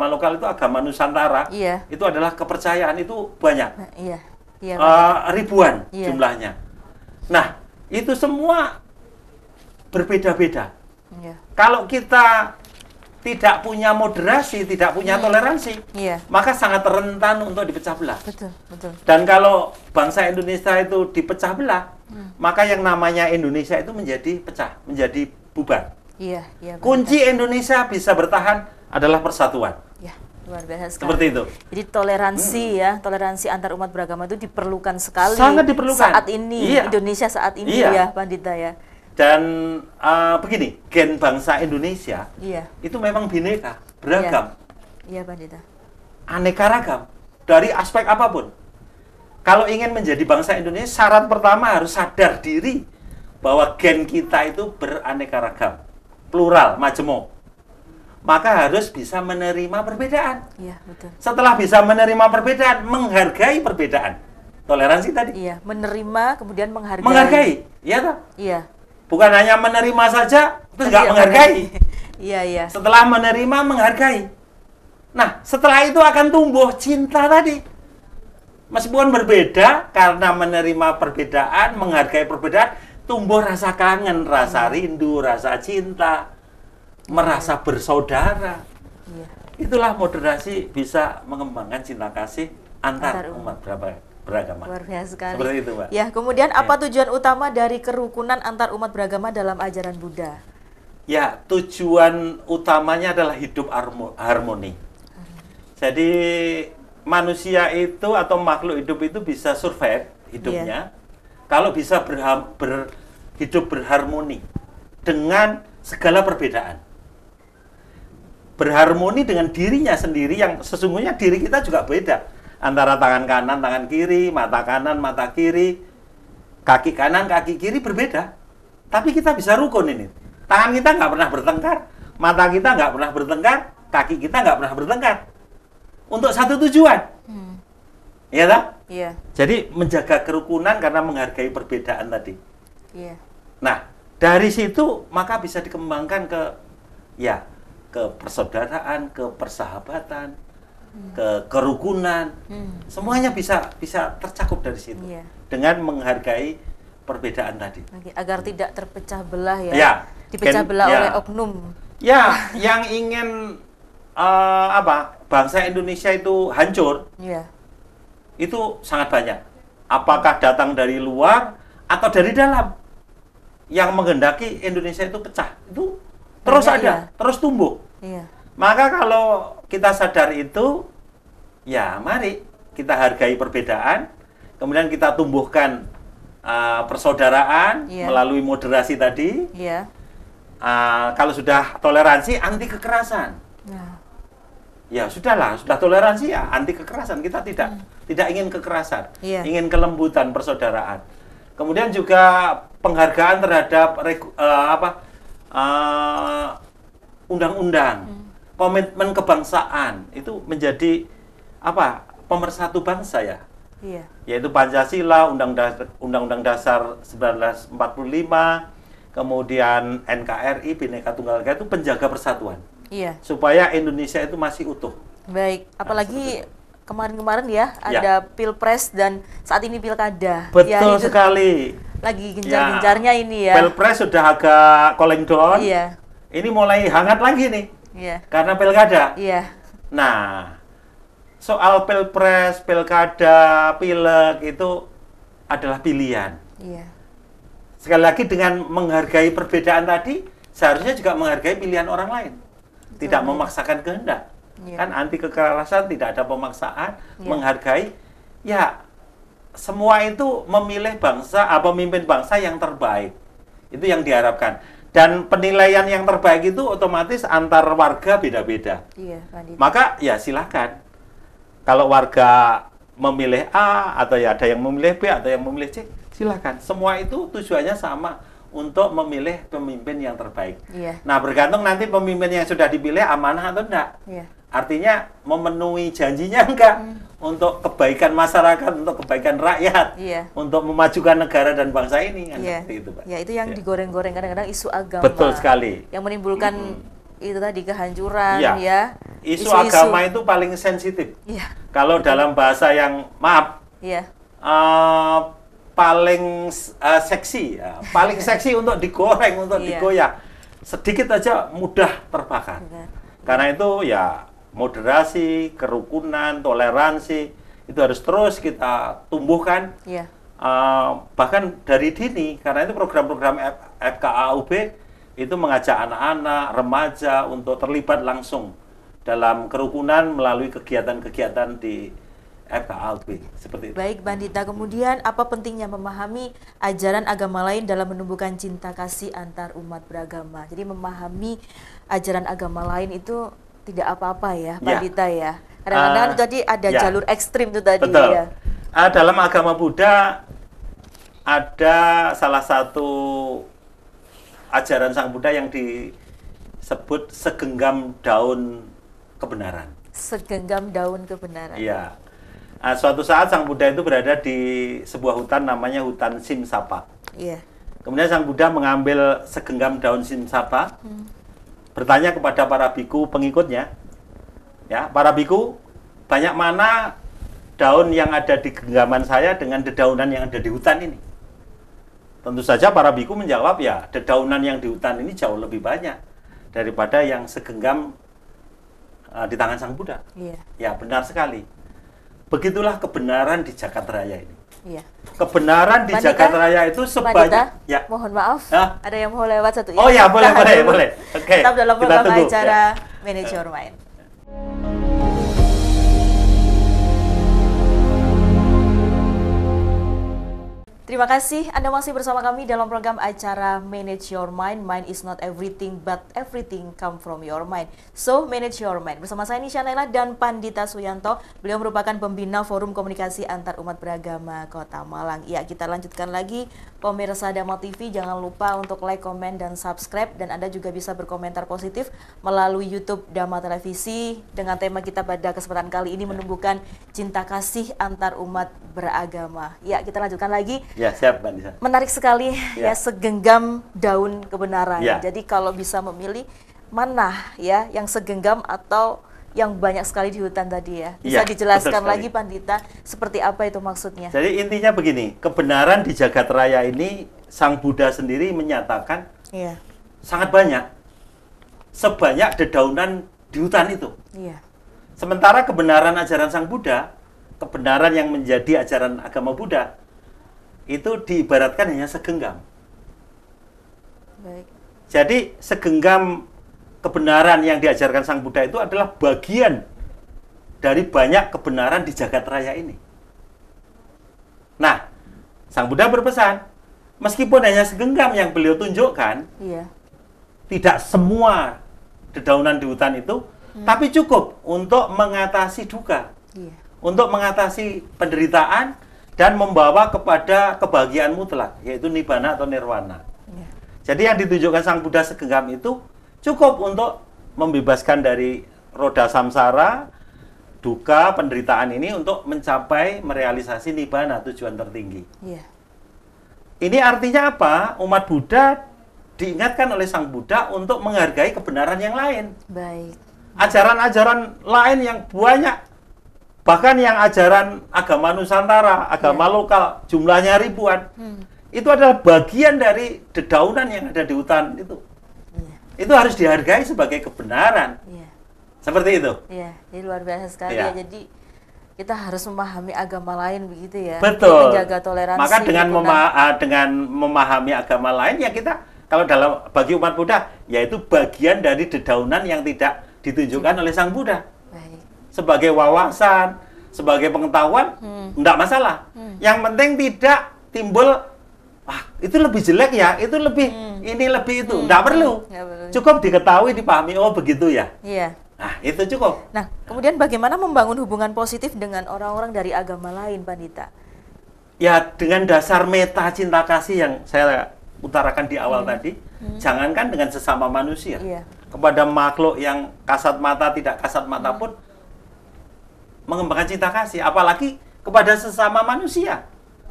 lokal itu agama Nusantara, itu adalah kepercayaan itu banyak, ribuan jumlahnya. Nah, itu semua berbeda-beda. Kalau kita tidak punya moderasi, tidak punya toleransi, maka sangat rentan untuk dipecah belah. Dan kalau bangsa Indonesia itu dipecah belah, maka yang namanya Indonesia itu menjadi pecah, menjadi bubar. Kunci Indonesia bisa bertahan adalah persatuan. Luar biasa sekali. Seperti itu. Jadi toleransi toleransi antar umat beragama itu diperlukan sekali. Sangat diperlukan. Saat ini, Indonesia saat ini ya, Pandita ya. Dan begini, gen bangsa Indonesia itu memang bineka, beragam. Pandita. Aneka ragam dari aspek apapun. Kalau ingin menjadi bangsa Indonesia, syarat pertama harus sadar diri bahwa gen kita itu beraneka ragam, plural, majemuk. Maka harus bisa menerima perbedaan. Setelah bisa menerima perbedaan, menghargai perbedaan. Toleransi tadi. Menerima kemudian menghargai. Menghargai, iya toh? Iya. Bukan hanya menerima saja, Itu nggak menghargai. Iya, iya. Setelah menerima, menghargai. Nah, setelah itu akan tumbuh cinta tadi. Meskipun berbeda, karena menerima perbedaan, menghargai perbedaan, tumbuh rasa kangen, rasa rindu, rasa cinta, merasa bersaudara. Iya. Itulah moderasi bisa mengembangkan cinta kasih antar umat beragama. Luar biasa sekali. Seperti itu, Mbak. Ya, kemudian apa tujuan utama dari kerukunan antar umat beragama dalam ajaran Buddha? Ya, tujuan utamanya adalah hidup harmoni. Jadi manusia itu atau makhluk hidup itu bisa survive hidupnya kalau bisa hidup berharmoni dengan segala perbedaan. Berharmoni dengan dirinya sendiri yang sesungguhnya diri kita juga beda. Antara tangan kanan, tangan kiri, mata kanan, mata kiri, kaki kanan, kaki kiri berbeda. Tapi kita bisa rukun ini. Tangan kita nggak pernah bertengkar, mata kita nggak pernah bertengkar, kaki kita nggak pernah bertengkar. Untuk satu tujuan. Iya tak? Iya. Jadi menjaga kerukunan karena menghargai perbedaan tadi. Iya. Nah, dari situ maka bisa dikembangkan ke persaudaraan, ke persahabatan, ke kerukunan. Semuanya bisa tercakup dari situ. Iya. Dengan menghargai perbedaan tadi. Agar tidak terpecah belah ya. Ya. Dipecah belah oleh oknum. Ya, yang ingin bangsa Indonesia itu hancur. Iya. Itu sangat banyak. Apakah datang dari luar atau dari dalam yang menghendaki Indonesia itu pecah. Itu terus ada, terus tumbuh. Iya. Maka kalau kita sadar itu, ya mari kita hargai perbedaan, kemudian kita tumbuhkan persaudaraan melalui moderasi tadi. Iya. Kalau sudah toleransi, anti kekerasan. Ya sudahlah, sudah toleransi ya anti kekerasan. Kita tidak ingin kekerasan, ingin kelembutan persaudaraan. Kemudian juga penghargaan terhadap undang-undang, komitmen kebangsaan itu menjadi pemersatu bangsa ya. Iya. Yaitu Pancasila, Undang-Undang Dasar 1945, kemudian NKRI, Bhinneka Tunggal Ika itu penjaga persatuan. Iya. Supaya Indonesia itu masih utuh. Baik, apalagi kemarin-kemarin ya ada Pilpres dan saat ini Pilkada. Betul sekali. Lagi gencar-gencarnya ini ya. Pilpres sudah agak calling down. Iya. Ini mulai hangat lagi nih. Iya. Karena Pilkada. Iya. Nah, soal Pilpres, Pilkada, Pileg itu adalah pilihan. Iya. Sekali lagi dengan menghargai perbedaan tadi, seharusnya juga menghargai pilihan orang lain. Tidak memaksakan kehendak. Kan anti kekerasan, tidak ada pemaksaan, menghargai. Ya, semua itu memilih pemimpin bangsa yang terbaik. Itu yang diharapkan. Dan penilaian yang terbaik itu otomatis antar warga beda-beda. Iya, Pak Didi. Maka ya silakan. Kalau warga memilih A, atau ya ada yang memilih B, atau yang memilih C, silakan. Semua itu tujuannya sama, untuk memilih pemimpin yang terbaik. Iya. Nah, bergantung nanti pemimpin yang sudah dipilih amanah atau enggak. Iya. Artinya memenuhi janjinya enggak untuk kebaikan masyarakat, untuk kebaikan rakyat, untuk memajukan negara dan bangsa ini kan seperti itu, Pak. Ya, itu yang digoreng-goreng kadang-kadang isu agama. Betul sekali. Yang menimbulkan itu tadi kehancuran ya. Isu agama itu paling sensitif. Iya. Kalau dalam bahasa yang paling seksi ya, paling seksi untuk digoreng, untuk digoyah. Sedikit aja mudah terbakar. Karena itu ya moderasi, kerukunan, toleransi itu harus terus kita tumbuhkan. Bahkan dari dini, karena itu program-program FKAUB itu mengajak anak-anak, remaja untuk terlibat langsung dalam kerukunan melalui kegiatan-kegiatan di FKAUB seperti itu. Baik, Bandita. Kemudian apa pentingnya memahami ajaran agama lain dalam menumbuhkan cinta kasih antar umat beragama? Jadi memahami ajaran agama lain itu tidak apa-apa ya, Bandita ya. Kadang-kadang tadi ada jalur ekstrim itu tadi. Betul. Ya. Dalam agama Buddha ada salah satu ajaran Sang Buddha yang disebut segenggam daun kebenaran. Segenggam daun kebenaran. Iya. Suatu saat Sang Buddha itu berada di sebuah hutan namanya hutan Simsapa. Iya. Kemudian Sang Buddha mengambil segenggam daun simsapa, bertanya kepada para biku pengikutnya, ya, para biku, banyak mana daun yang ada di genggaman saya dengan dedaunan yang ada di hutan ini? Tentu saja para biku menjawab, ya, dedaunan yang di hutan ini jauh lebih banyak daripada yang segenggam di tangan Sang Buddha. Iya. Ya, benar sekali. Begitulah kebenaran di Jagat Raya ini. Iya. Kebenaran di Pandita, Jagat Raya itu sebanyak, ya. Mohon maaf, Hah? ada yang mau lewat satu. Oh ya, boleh, Tahan boleh, dulu. boleh. Oke. Tetap dalam Kita program tunggu. acara Ya. Manage Your Mind. Terima kasih Anda masih bersama kami dalam program acara Manage Your Mind. Mind is not everything, but everything come from your mind. So, Manage Your Mind. Bersama saya Nisha Naila dan Pandita Suyanto. Beliau merupakan pembina Forum Komunikasi Antar Umat Beragama Kota Malang. Ya, kita lanjutkan lagi. Pemirsa Dhamma TV, jangan lupa untuk like, komen, dan subscribe. Dan Anda juga bisa berkomentar positif melalui YouTube Dhamma Televisi. Dengan tema kita pada kesempatan kali ini menumbuhkan cinta kasih antar umat beragama. Ya, kita lanjutkan lagi. Ya, siap, Mbak Nisa. Menarik sekali ya, segenggam daun kebenaran. Ya. Jadi kalau bisa memilih mana ya yang segenggam atau yang banyak sekali di hutan tadi ya. Bisa Ya, dijelaskan betul sekali. lagi Pandita seperti apa itu maksudnya? Jadi intinya begini, kebenaran di Jagat Raya ini Sang Buddha sendiri menyatakan Iya. sangat banyak. Sebanyak dedaunan di hutan itu. Iya. Sementara kebenaran ajaran Sang Buddha, kebenaran yang menjadi ajaran agama Buddha, itu diibaratkan hanya segenggam. Baik. Jadi segenggam kebenaran yang diajarkan Sang Buddha itu adalah bagian dari banyak kebenaran di Jagat Raya ini. Nah, Sang Buddha berpesan, meskipun hanya segenggam yang beliau tunjukkan, Iya. tidak semua dedaunan di hutan itu, tapi cukup untuk mengatasi duka, Iya. untuk mengatasi penderitaan, dan membawa kepada kebahagiaan mutlak, yaitu nibbana atau nirwana. Iya. Jadi yang ditunjukkan Sang Buddha segenggam itu cukup untuk membebaskan dari roda samsara, duka, penderitaan ini untuk mencapai merealisasi nibbana, tujuan tertinggi. Iya. Ini artinya apa? Umat Buddha diingatkan oleh Sang Buddha untuk menghargai kebenaran yang lain. Baik. Ajaran-ajaran lain yang banyak, bahkan yang ajaran agama Nusantara, agama lokal, jumlahnya ribuan, itu adalah bagian dari dedaunan yang ada di hutan itu. Iya. Itu harus dihargai sebagai kebenaran. Iya. Seperti itu. Iya, ini luar biasa sekali Iya. ya. Jadi kita harus memahami agama lain begitu ya. Betul. Menjaga toleransi. Maka dengan kerukunan. dengan memahami agama lain, ya kita, kalau dalam bagi umat Buddha, yaitu bagian dari dedaunan yang tidak ditunjukkan oleh Sang Buddha. Baik. Sebagai wawasan, sebagai pengetahuan, enggak masalah. Yang penting tidak timbul, itu lebih jelek ya, itu lebih, ini lebih itu. Enggak perlu. Nggak perlu. Cukup diketahui, dipahami, oh begitu ya. Iya. Nah, itu cukup. Nah, kemudian bagaimana membangun hubungan positif dengan orang-orang dari agama lain, Pandita? Ya, dengan dasar meta cinta kasih yang saya utarakan di awal tadi, jangankan dengan sesama manusia. Iya. Kepada makhluk yang kasat mata, tidak kasat mata pun, mengembangkan cinta kasih, apalagi kepada sesama manusia,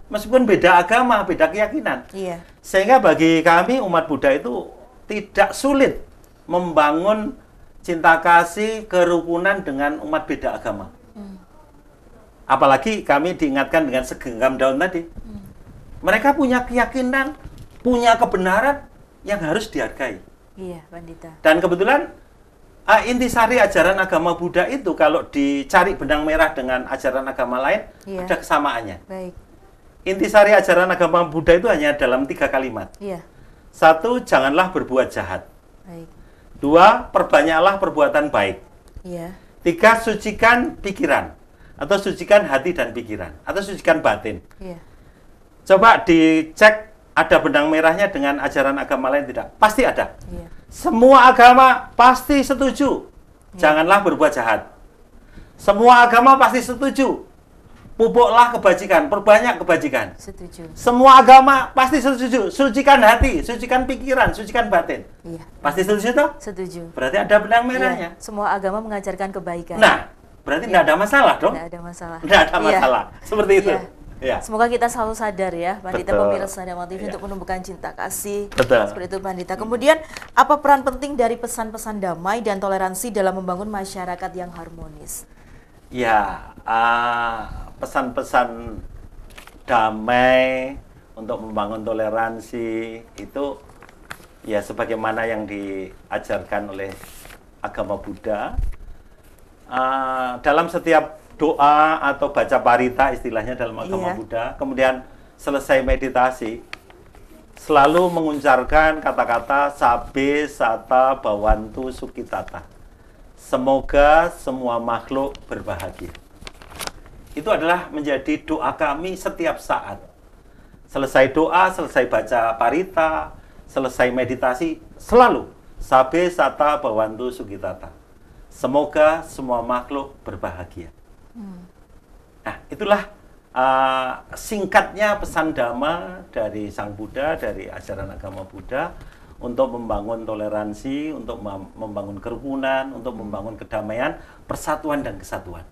meskipun beda agama, beda keyakinan. Iya. Sehingga bagi kami umat Buddha itu tidak sulit membangun cinta kasih kerukunan dengan umat beda agama. Apalagi kami diingatkan dengan segenggam daun tadi. Mereka punya keyakinan, punya kebenaran yang harus dihargai. Iya, Pandita. Dan kebetulan intisari ajaran agama Buddha itu kalau dicari benang merah dengan ajaran agama lain, Iya. ada kesamaannya. Baik. Intisari ajaran agama Buddha itu hanya dalam 3 kalimat. Iya. 1, janganlah berbuat jahat. Baik. 2, perbanyaklah perbuatan baik. Iya. 3, sucikan pikiran. Atau sucikan hati dan pikiran. Atau sucikan batin. Iya. Coba dicek ada benang merahnya dengan ajaran agama lain tidak? Pasti ada. Iya. Semua agama pasti setuju. Janganlah berbuat jahat. Semua agama pasti setuju. Pupuklah kebajikan, perbanyak kebajikan. Setuju. Semua agama pasti setuju. Sucikan hati, sucikan pikiran, sucikan batin. Iya. Pasti setuju toh? Setuju. Berarti ada benang merahnya. Iya. Semua agama mengajarkan kebaikan. Nah, berarti tidak ada masalah dong? Tidak ada masalah. Tidak ada Iya. masalah. Seperti itu. Iya. Ya. Semoga kita selalu sadar ya, Pandita, Betul. pemirsa Dharma TV, Ya. untuk menumbuhkan cinta kasih. Betul. Seperti itu, Pandita. Kemudian, apa peran penting dari pesan-pesan damai dan toleransi dalam membangun masyarakat yang harmonis? Ya, pesan-pesan damai untuk membangun toleransi itu ya sebagaimana yang diajarkan oleh agama Buddha. Dalam setiap doa atau baca parita istilahnya dalam agama Buddha, kemudian selesai meditasi, selalu mengucapkan kata-kata Sabe Sata Bhavantu Sukhitata. Semoga semua makhluk berbahagia. Itu adalah menjadi doa kami setiap saat. Selesai doa, selesai baca parita, selesai meditasi, selalu Sabe Sata Bhavantu Sukhitata. Semoga semua makhluk berbahagia. Nah, itulah singkatnya pesan Dhamma dari Sang Buddha, dari ajaran agama Buddha, untuk membangun toleransi, untuk membangun kerukunan, untuk membangun kedamaian, persatuan dan kesatuan.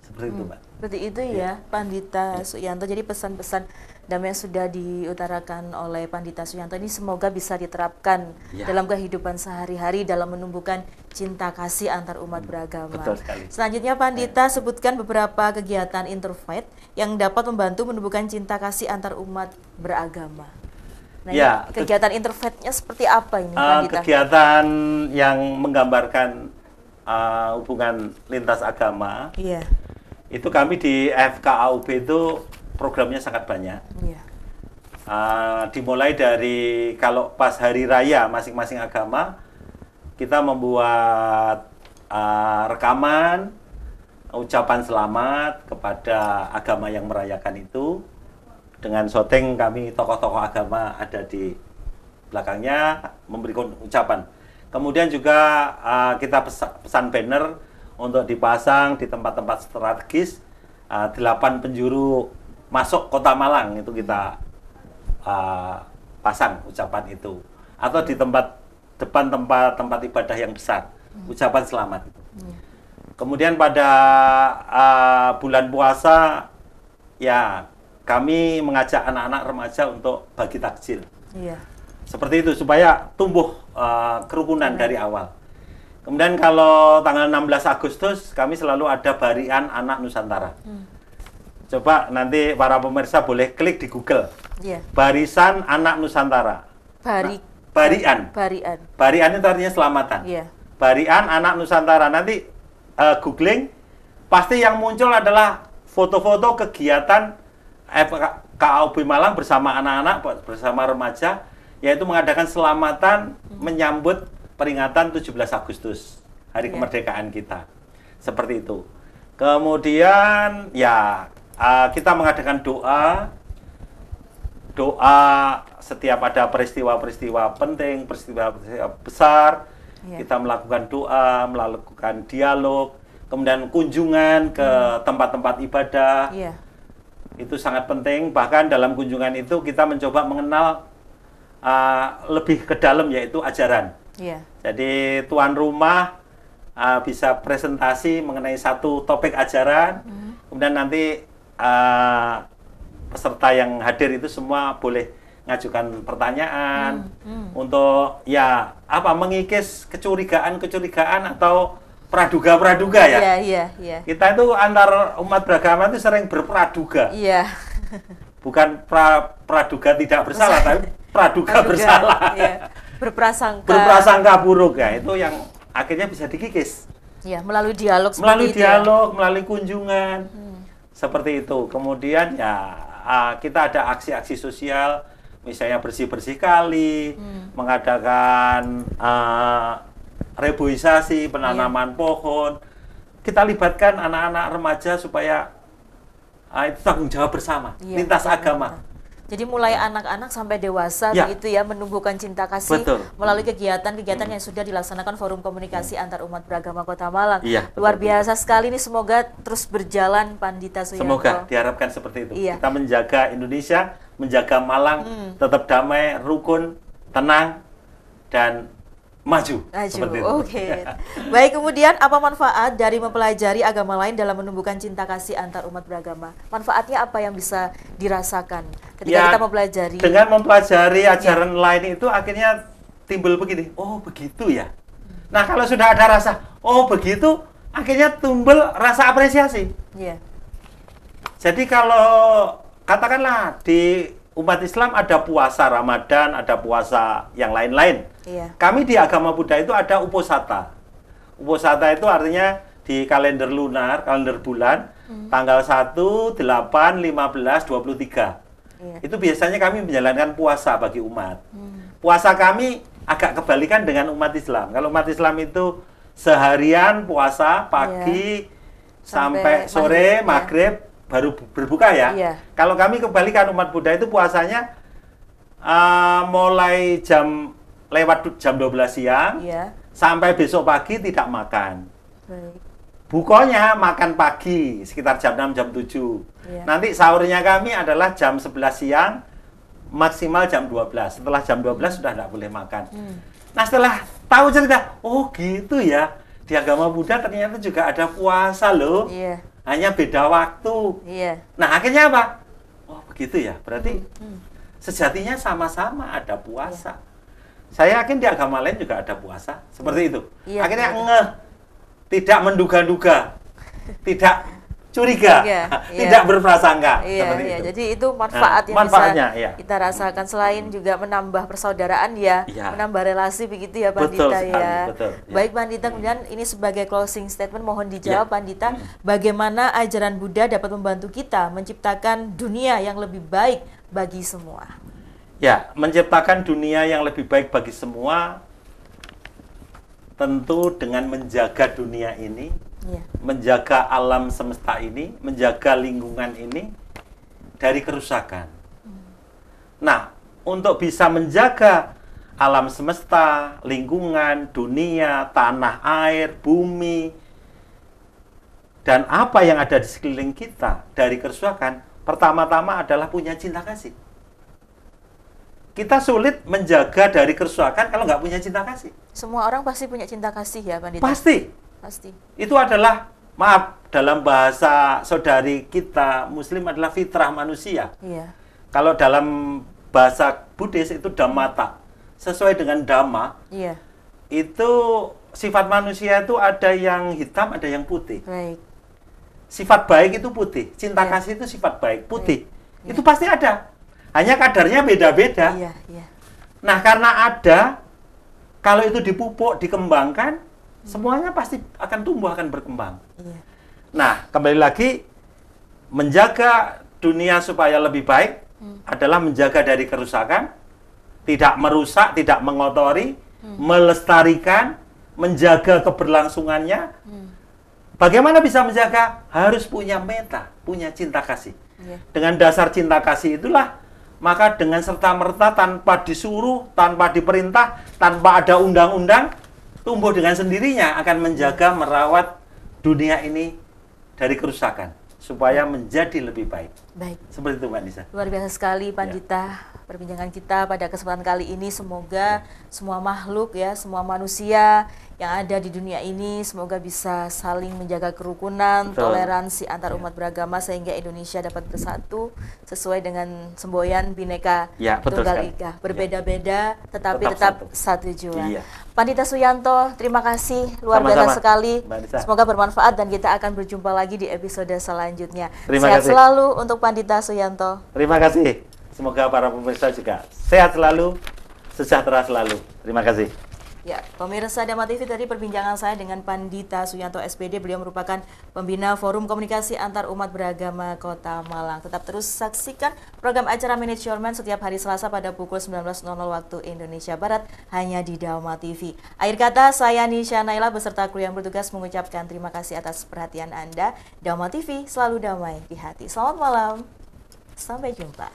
Seperti itu, Mbak. Seperti itu ya, Pandita Suyanto. Jadi pesan-pesan damai yang sudah diutarakan oleh Pandita Suyanto ini semoga bisa diterapkan dalam kehidupan sehari-hari dalam menumbuhkan cinta kasih antar umat beragama. Betul sekali. Selanjutnya, Pandita sebutkan beberapa kegiatan interfaith yang dapat membantu menumbuhkan cinta kasih antar umat beragama. Nah, Ya, kegiatan interfaith-nya seperti apa ini, Pandita? kegiatan yang menggambarkan hubungan lintas agama. Iya. Itu kami di FKAUB itu programnya sangat banyak. Iya. Dimulai dari kalau pas hari raya masing-masing agama, kita membuat rekaman, ucapan selamat kepada agama yang merayakan itu. Dengan syuting kami tokoh-tokoh agama ada di belakangnya memberikan ucapan. Kemudian juga kita pesan banner untuk dipasang di tempat-tempat strategis, 8 penjuru masuk kota Malang itu kita pasang ucapan itu, atau di depan tempat ibadah yang besar, ucapan selamat itu. Kemudian pada bulan puasa ya kami mengajak anak-anak remaja untuk bagi takjil. Iya. Seperti itu supaya tumbuh kerukunan dari awal. Kemudian kalau tanggal 16 Agustus kami selalu ada Barian Anak Nusantara. Coba nanti para pemirsa boleh klik di Google. Iya. Barisan Anak Nusantara. Barian. Barian. Barian itu artinya selamatan. Iya. Barian Anak Nusantara. Nanti googling, pasti yang muncul adalah foto-foto kegiatan FKAUB Malang bersama anak-anak, bersama remaja, yaitu mengadakan selamatan menyambut peringatan 17 Agustus, hari kemerdekaan kita. Seperti itu. Kemudian ya kita mengadakan doa setiap ada peristiwa-peristiwa penting, peristiwa besar. Kita melakukan doa, melakukan dialog, kemudian kunjungan ke tempat-tempat ibadah. Itu sangat penting. Bahkan dalam kunjungan itu kita mencoba mengenal lebih ke dalam, yaitu ajaran. Jadi tuan rumah bisa presentasi mengenai satu topik ajaran, kemudian nanti peserta yang hadir itu semua boleh ngajukan pertanyaan untuk ya mengikis kecurigaan atau praduga-praduga ya. Iya. Kita itu antar umat beragama itu sering berpraduga. Iya. Bukan praduga tidak bersalah, tapi praduga bersalah. Iya. Berprasangka buruk ya, itu yang akhirnya bisa dikikis. Ya, melalui dialog melalui kunjungan. Seperti itu. Kemudian ya kita ada aksi-aksi sosial, misalnya bersih-bersih kali, mengadakan reboisasi, penanaman pohon. Kita libatkan anak-anak remaja supaya itu tanggung jawab bersama, lintas agama. Jadi mulai anak-anak sampai dewasa begitu ya, menumbuhkan cinta kasih melalui kegiatan-kegiatan yang sudah dilaksanakan Forum Komunikasi Antar Umat Beragama Kota Malang. Luar biasa sekali ini, semoga terus berjalan, Pandita Suyanto. Semoga diharapkan seperti itu. Kita menjaga Indonesia, menjaga Malang tetap damai, rukun, tenang, dan maju. Maju, Seperti itu. oke. Baik, kemudian apa manfaat dari mempelajari agama lain dalam menumbuhkan cinta kasih antar umat beragama? Manfaatnya apa yang bisa dirasakan ketika Ya, kita mempelajari? dengan mempelajari ajaran lain itu akhirnya timbul begini, oh begitu ya. Nah kalau sudah ada rasa, oh begitu, akhirnya timbul rasa apresiasi. Iya. Jadi kalau katakanlah di umat Islam ada puasa Ramadan, ada puasa yang lain-lain. Iya. Kami di agama Buddha itu ada uposata. Uposata itu artinya di kalender lunar, kalender bulan, tanggal 1, 8, 15, 23. Iya. Itu biasanya kami menjalankan puasa bagi umat. Puasa kami agak kebalikan dengan umat Islam. Kalau umat Islam itu seharian puasa pagi sampai sore, maghrib, baru berbuka ya. Iya. Kalau kami kebalikan umat Buddha itu puasanya mulai lewat jam 12 siang Iya. sampai besok pagi tidak makan. Baik. Bukanya makan pagi sekitar jam 6, jam 7. Iya. Nanti sahurnya kami adalah jam 11 siang maksimal jam 12. Setelah jam 12 sudah tidak boleh makan. Nah setelah tahu cerita, oh gitu ya. Di agama Buddha ternyata juga ada puasa loh. Iya. Hanya beda waktu. Iya. Nah akhirnya apa? Oh begitu ya. Berarti sejatinya sama-sama ada puasa. Saya yakin di agama lain juga ada puasa. Seperti itu. Iya, Akhirnya iya. ngeh. Tidak menduga-duga. Tidak curiga. Iya, Tidak iya. berprasangka. Iya, Seperti iya. itu. Jadi itu manfaat yang manfaatnya, bisa iya. kita rasakan selain juga menambah persaudaraan ya, Iya. menambah relasi begitu ya Betul Pandita sekali, ya. betul, ya. Baik Pandita, kemudian ini sebagai closing statement mohon dijawab Iya. Pandita, bagaimana ajaran Buddha dapat membantu kita menciptakan dunia yang lebih baik bagi semua? Ya, menciptakan dunia yang lebih baik bagi semua tentu dengan menjaga dunia ini, Iya. menjaga alam semesta ini, menjaga lingkungan ini dari kerusakan. Nah, untuk bisa menjaga alam semesta, lingkungan, dunia, tanah air, bumi, dan apa yang ada di sekeliling kita dari kerusakan, pertama-tama adalah punya cinta kasih. Kita sulit menjaga dari kerusakan kalau nggak punya cinta kasih. Semua orang pasti punya cinta kasih ya Pandita? Pasti. Pasti. Itu adalah, maaf, dalam bahasa saudari kita Muslim adalah fitrah manusia. Iya. Kalau dalam bahasa Buddhis itu dhammata. Sesuai dengan dhamma, Iya. itu sifat manusia itu ada yang hitam, ada yang putih. Baik. Sifat baik itu putih, cinta Iya. kasih itu sifat baik, putih. Iya. Itu pasti ada. Hanya kadarnya beda-beda. Iya, iya. Nah, karena ada, kalau itu dipupuk, dikembangkan, semuanya pasti akan tumbuh, akan berkembang. Iya. Nah, kembali lagi, menjaga dunia supaya lebih baik adalah menjaga dari kerusakan, tidak merusak, tidak mengotori, melestarikan, menjaga keberlangsungannya. Bagaimana bisa menjaga? Harus punya metta, punya cinta kasih. Iya. Dengan dasar cinta kasih itulah, maka dengan serta-merta tanpa disuruh, tanpa diperintah, tanpa ada undang-undang, tumbuh dengan sendirinya akan menjaga, merawat dunia ini dari kerusakan supaya menjadi lebih baik. Baik. Seperti itu Mbak Nisa. Luar biasa sekali Pandita perbincangan kita pada kesempatan kali ini. Semoga semua makhluk ya, semua manusia yang ada di dunia ini semoga bisa saling menjaga kerukunan, Betul. toleransi antar umat beragama sehingga Indonesia dapat bersatu sesuai dengan semboyan Bhinneka Ya, betul Tunggal sekali. Ika. Berbeda-beda tetapi Tetap tetap satu jua. Iya. Pandita Suyanto, terima kasih luar Sama-sama, biasa sekali. Mbak Nisa. Semoga bermanfaat dan kita akan berjumpa lagi di episode selanjutnya. Terima Sehat kasih. selalu untuk Pandita Suyanto. Terima kasih. Semoga para pemirsa juga sehat selalu, sejahtera selalu. Terima kasih. Ya, pemirsa Dhamma TV, tadi perbincangan saya dengan Pandita Suyanto SPD. Beliau merupakan pembina Forum Komunikasi Antar Umat Beragama Kota Malang. Tetap terus saksikan program acara Manage Your Mind setiap hari Selasa pada pukul 19.00 waktu Indonesia Barat hanya di Dhamma TV. Akhir kata, saya Nisha Naila beserta kru yang bertugas mengucapkan terima kasih atas perhatian Anda. Dhamma TV selalu damai di hati. Selamat malam. Sampai jumpa.